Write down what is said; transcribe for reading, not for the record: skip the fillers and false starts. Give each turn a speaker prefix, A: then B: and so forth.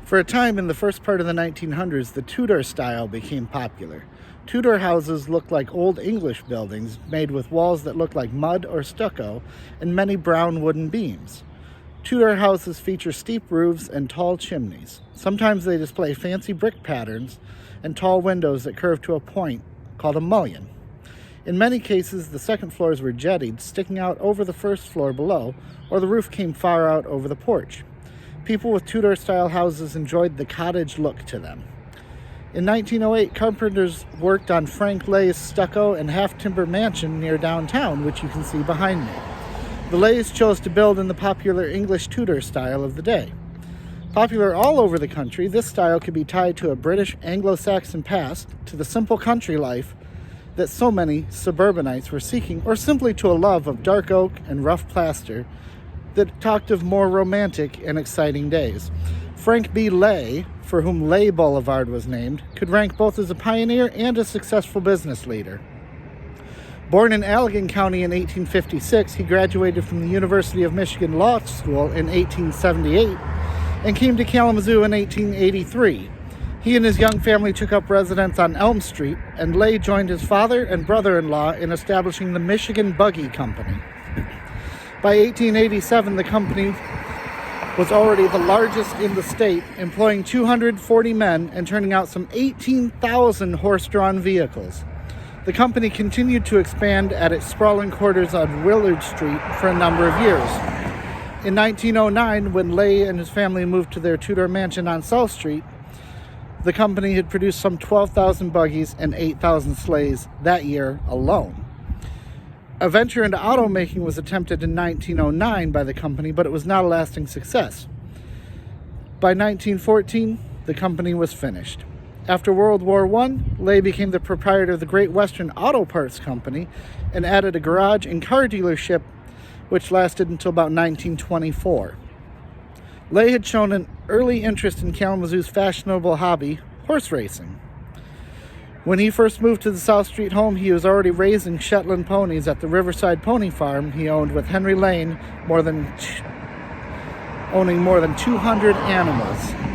A: For a time in the first part of the 1900s, the Tudor style became popular. Tudor houses looked like Old English buildings made with walls that looked like mud or stucco and many brown wooden beams. Tudor houses feature steep roofs and tall chimneys. Sometimes they display fancy brick patterns and tall windows that curve to a point called a mullion. In many cases, the second floors were jettied, sticking out over the first floor below, or the roof came far out over the porch. People with Tudor-style houses enjoyed the cottage look to them. In 1908, carpenters worked on Frank Lay's stucco and half-timber mansion near downtown, which you can see behind me. The Lays chose to build in the popular English Tudor style of the day. Popular all over the country, this style could be tied to a British Anglo-Saxon past, to the simple country life that so many suburbanites were seeking, or simply to a love of dark oak and rough plaster that talked of more romantic and exciting days. Frank B. Lay, for whom Lay Boulevard was named, could rank both as a pioneer and a successful business leader. Born in Allegan County in 1856, he graduated from the University of Michigan Law School in 1878 and came to Kalamazoo in 1883. He and his young family took up residence on Elm Street, and Lay joined his father and brother-in-law in establishing the Michigan Buggy Company. By 1887, the company was already the largest in the state, employing 240 men and turning out some 18,000 horse-drawn vehicles. The company continued to expand at its sprawling quarters on Willard Street for a number of years. In 1909, when Lay and his family moved to their Tudor mansion on South Street, the company had produced some 12,000 buggies and 8,000 sleighs that year alone. A venture into automaking was attempted in 1909 by the company, but it was not a lasting success. By 1914, the company was finished. After World War I, Lay became the proprietor of the Great Western Auto Parts Company and added a garage and car dealership, which lasted until about 1924. Lay had shown an early interest in Kalamazoo's fashionable hobby, horse racing. When he first moved to the South Street home, he was already raising Shetland ponies at the Riverside Pony Farm he owned with Henry Lane, owning more than 200 animals.